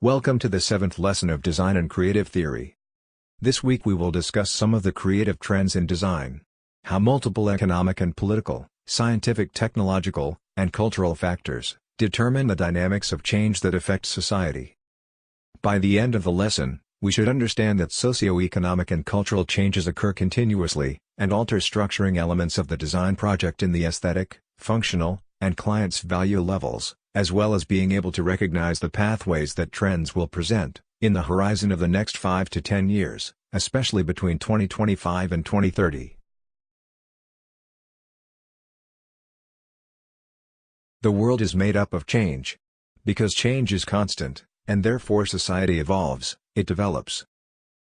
Welcome to the 7th lesson of Design and Creative Theory. This week we will discuss some of the creative trends in design. How multiple economic and political, scientific, technological, and cultural factors determine the dynamics of change that affect society. By the end of the lesson, we should understand that socio-economic and cultural changes occur continuously, and alter structuring elements of the design project in the aesthetic, functional, and client's value levels, as well as being able to recognize the pathways that trends will present, in the horizon of the next 5 to 10 years, especially between 2025 and 2030. The world is made up of change. Because change is constant, and therefore society evolves, it develops.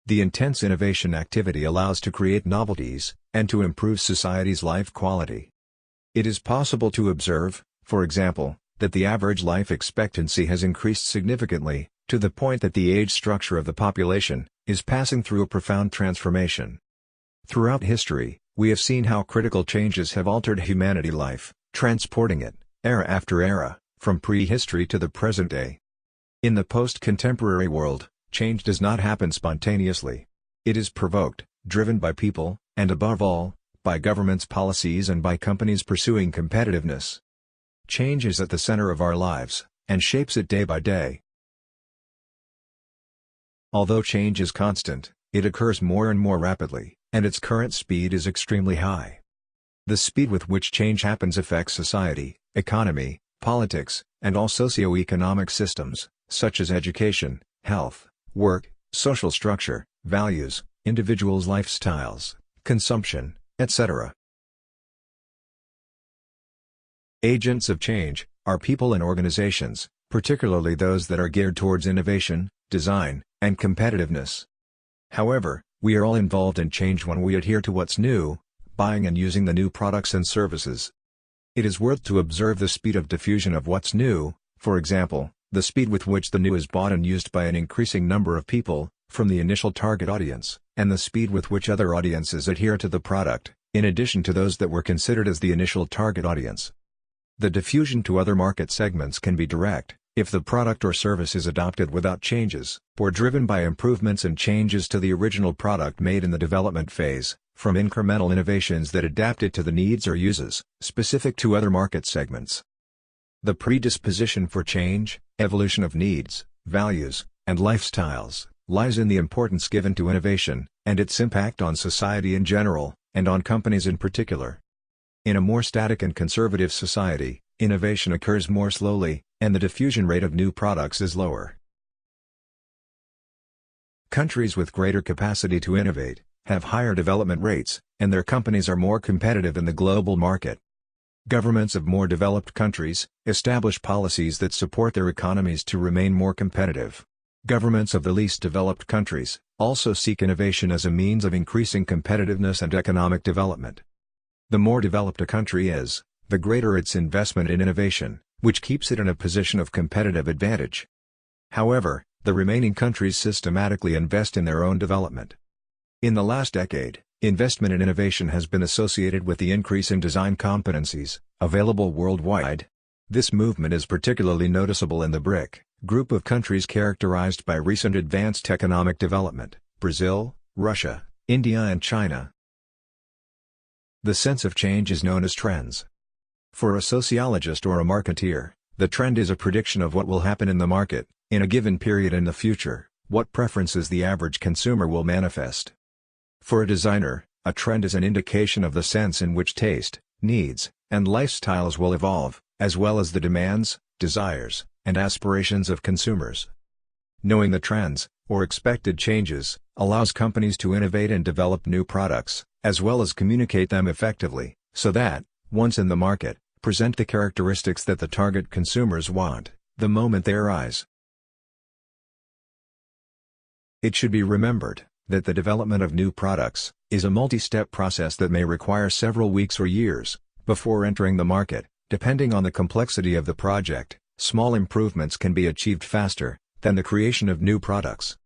The intense innovation activity allows to create novelties, and to improve society's life quality. It is possible to observe, for example, that the average life expectancy has increased significantly, to the point that the age structure of the population is passing through a profound transformation. Throughout history, we have seen how critical changes have altered humanity life, transporting it, era after era, from prehistory to the present day. In the post-contemporary world, change does not happen spontaneously. It is provoked, driven by people, and above all, by governments' policies and by companies pursuing competitiveness. Change is at the center of our lives, and shapes it day by day. Although change is constant, it occurs more and more rapidly, and its current speed is extremely high. The speed with which change happens affects society, economy, politics, and all socio-economic systems, such as education, health, work, social structure, values, individuals' lifestyles, consumption, etc. Agents of change are people and organizations, particularly those that are geared towards innovation, design, and competitiveness. However, we are all involved in change when we adhere to what's new, buying and using the new products and services. It is worth to observe the speed of diffusion of what's new, for example, the speed with which the new is bought and used by an increasing number of people, from the initial target audience, and the speed with which other audiences adhere to the product, in addition to those that were considered as the initial target audience. The diffusion to other market segments can be direct, if the product or service is adopted without changes, or driven by improvements and changes to the original product made in the development phase, from incremental innovations that adapt it to the needs or uses specific to other market segments. The predisposition for change, evolution of needs, values, and lifestyles, lies in the importance given to innovation, and its impact on society in general, and on companies in particular. In a more static and conservative society, innovation occurs more slowly, and the diffusion rate of new products is lower. Countries with greater capacity to innovate have higher development rates, and their companies are more competitive in the global market. Governments of more developed countries establish policies that support their economies to remain more competitive. Governments of the least developed countries also seek innovation as a means of increasing competitiveness and economic development. The more developed a country is, the greater its investment in innovation, which keeps it in a position of competitive advantage. However, the remaining countries systematically invest in their own development. In the last decade, investment in innovation has been associated with the increase in design competencies available worldwide. This movement is particularly noticeable in the BRIC group of countries characterized by recent advanced economic development: Brazil, Russia, India and China. The sense of change is known as trends. For a sociologist or a marketeer, the trend is a prediction of what will happen in the market, in a given period in the future, what preferences the average consumer will manifest. For a designer, a trend is an indication of the sense in which taste, needs, and lifestyles will evolve, as well as the demands, desires, and aspirations of consumers. Knowing the trends, or expected changes, allows companies to innovate and develop new products, as well as communicate them effectively, so that, once in the market, present the characteristics that the target consumers want, the moment they arise. It should be remembered that the development of new products is a multi-step process that may require several weeks or years before entering the market. Depending on the complexity of the project, small improvements can be achieved faster than the creation of new products.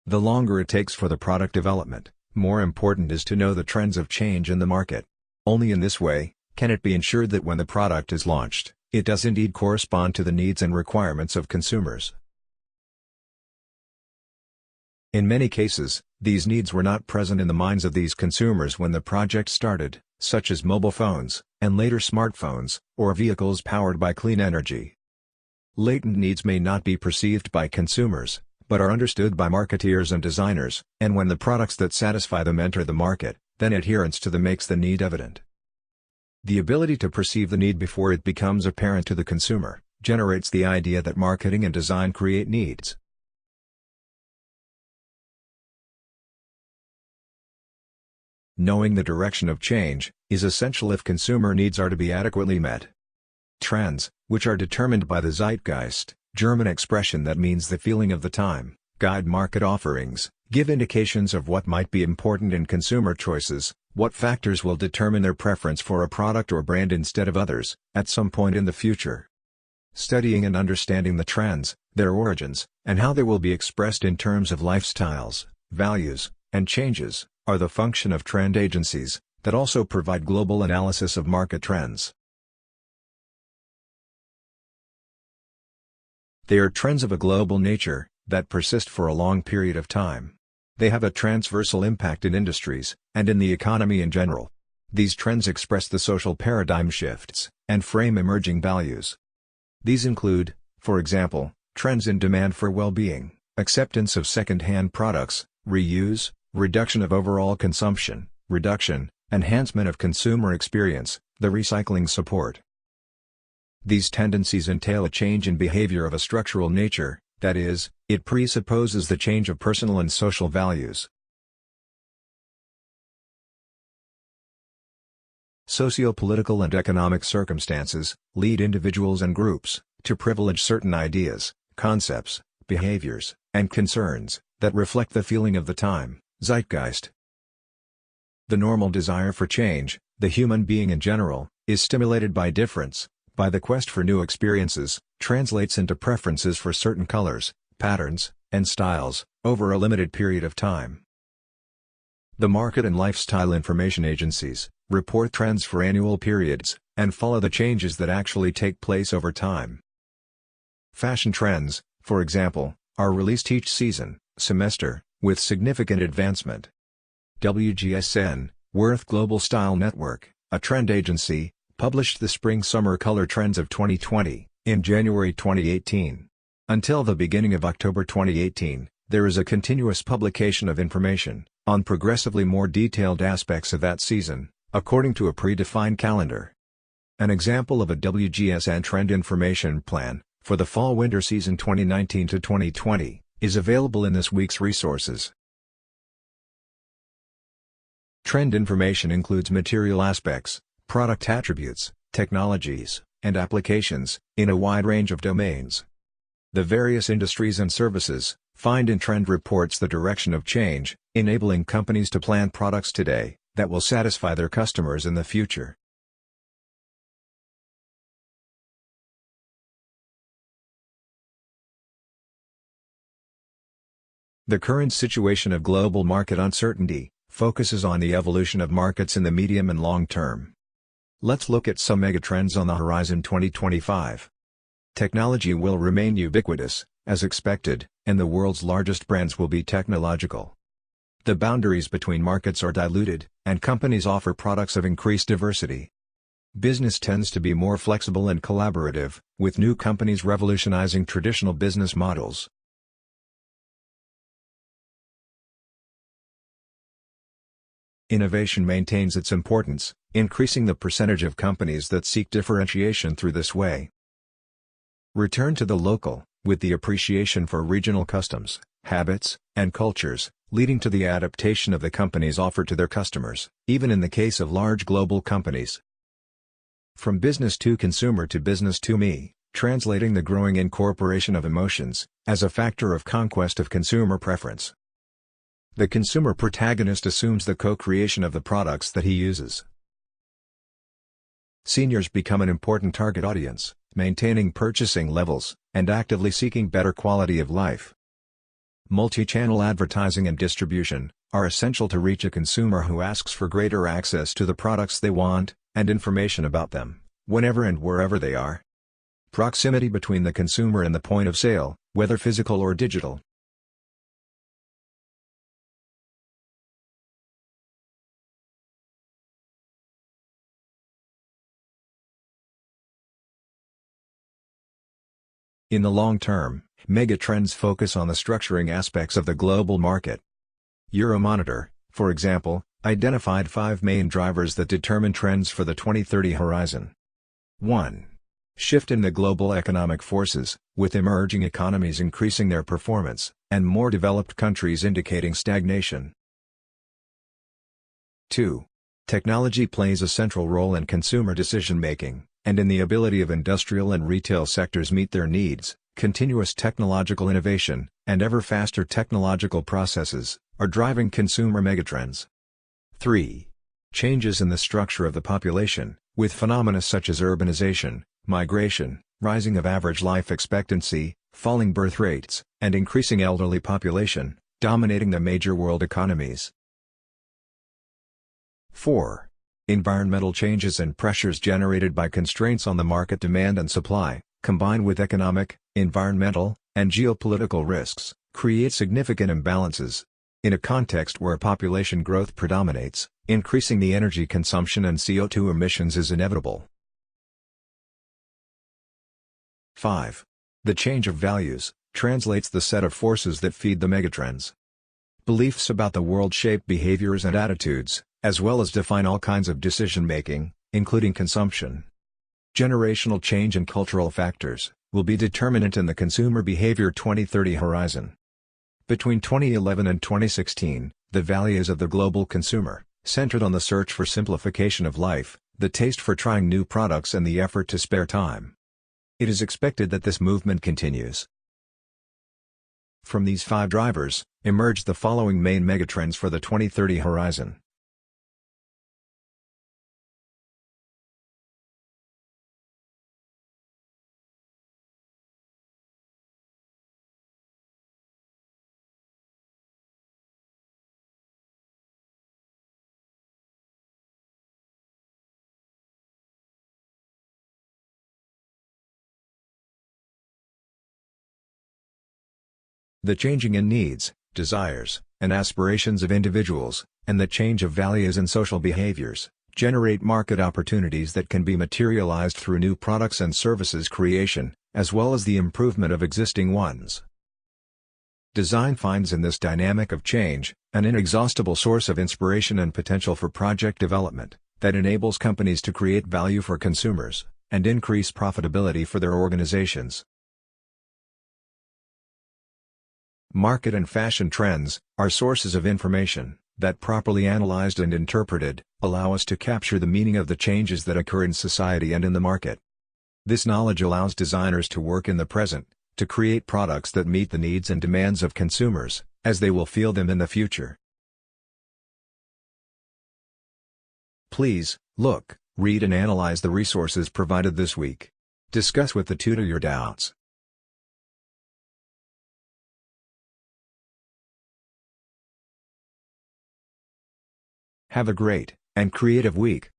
The longer it takes for the product development, more important is to know the trends of change in the market. Only in this way can it be ensured that when the product is launched, it does indeed correspond to the needs and requirements of consumers. In many cases, these needs were not present in the minds of these consumers when the project started, such as mobile phones, and later smartphones, or vehicles powered by clean energy. Latent needs may not be perceived by consumers, but are understood by marketeers and designers, and when the products that satisfy them enter the market, then adherence to them makes the need evident. The ability to perceive the need before it becomes apparent to the consumer, generates the idea that marketing and design create needs. Knowing the direction of change is essential if consumer needs are to be adequately met. Trends, which are determined by the zeitgeist, German expression that means the feeling of the time, guide market offerings, give indications of what might be important in consumer choices, what factors will determine their preference for a product or brand instead of others, at some point in the future. Studying and understanding the trends, their origins, and how they will be expressed in terms of lifestyles, values, and changes, are the function of trend agencies, that also provide global analysis of market trends. They are trends of a global nature, that persist for a long period of time. They have a transversal impact in industries, and in the economy in general. These trends express the social paradigm shifts, and frame emerging values. These include, for example, trends in demand for well-being, acceptance of second-hand products, reuse, reduction of overall consumption, enhancement of consumer experience, the recycling support. These tendencies entail a change in behavior of a structural nature, that is, it presupposes the change of personal and social values. Socio-political and economic circumstances lead individuals and groups to privilege certain ideas, concepts, behaviors, and concerns that reflect the feeling of the time, zeitgeist. The normal desire for change, the human being in general, is stimulated by difference, by the quest for new experiences, translates into preferences for certain colors, patterns, and styles, over a limited period of time. The market and lifestyle information agencies report trends for annual periods, and follow the changes that actually take place over time. Fashion trends, for example, are released each season, semester, with significant advancement. WGSN, Worth Global Style Network, a trend agency, published the Spring-Summer Color Trends of 2020, in January 2018. Until the beginning of October 2018, there is a continuous publication of information, on progressively more detailed aspects of that season, according to a predefined calendar. An example of a WGSN trend information plan, for the Fall-Winter season 2019 to 2020, is available in this week's resources. Trend information includes material aspects, product attributes, technologies, and applications, in a wide range of domains. The various industries and services find in trend reports the direction of change, enabling companies to plan products today that will satisfy their customers in the future. The current situation of global market uncertainty focuses on the evolution of markets in the medium and long term. Let's look at some megatrends on the horizon 2025. Technology will remain ubiquitous, as expected, and the world's largest brands will be technological. The boundaries between markets are diluted, and companies offer products of increased diversity. Business tends to be more flexible and collaborative, with new companies revolutionizing traditional business models. Innovation maintains its importance, increasing the percentage of companies that seek differentiation through this way. Return to the local, with the appreciation for regional customs, habits, and cultures, leading to the adaptation of the companies offered to their customers, even in the case of large global companies. From business to consumer to business to me, translating the growing incorporation of emotions, as a factor of conquest of consumer preference. The consumer protagonist assumes the co-creation of the products that he uses. Seniors become an important target audience, maintaining purchasing levels, and actively seeking better quality of life. Multi-channel advertising and distribution are essential to reach a consumer who asks for greater access to the products they want, and information about them, whenever and wherever they are. Proximity between the consumer and the point of sale, whether physical or digital. In the long term, megatrends focus on the structuring aspects of the global market. Euromonitor, for example, identified 5 main drivers that determine trends for the 2030 horizon. 1. Shift in the global economic forces, with emerging economies increasing their performance, and more developed countries indicating stagnation. 2. Technology plays a central role in consumer decision-making, and in the ability of industrial and retail sectors meet their needs. Continuous technological innovation, and ever-faster technological processes, are driving consumer megatrends. 3. Changes in the structure of the population, with phenomena such as urbanization, migration, rising of average life expectancy, falling birth rates, and increasing elderly population, dominating the major world economies. 4. Environmental changes and pressures generated by constraints on the market demand and supply, combined with economic, environmental, and geopolitical risks, create significant imbalances. In a context where population growth predominates, increasing the energy consumption and CO2 emissions is inevitable. 5. The change of values translates the set of forces that feed the megatrends. Beliefs about the world shape behaviors and attitudes, as well as define all kinds of decision-making, including consumption. Generational change and cultural factors will be determinant in the consumer behavior 2030 horizon. Between 2011 and 2016, the values of the global consumer centered on the search for simplification of life, the taste for trying new products and the effort to spare time. It is expected that this movement continues. From these 5 drivers, emerge the following main megatrends for the 2030 horizon. The changing in needs, desires, and aspirations of individuals, and the change of values and social behaviors, generate market opportunities that can be materialized through new products and services creation, as well as the improvement of existing ones. Design finds in this dynamic of change, an inexhaustible source of inspiration and potential for project development, that enables companies to create value for consumers, and increase profitability for their organizations. Market and fashion trends are sources of information that, properly analyzed and interpreted, allow us to capture the meaning of the changes that occur in society and in the market. This knowledge allows designers to work in the present, to create products that meet the needs and demands of consumers, as they will feel them in the future. Please, look, read and analyze the resources provided this week. Discuss with the tutor your doubts. Have a great and creative week.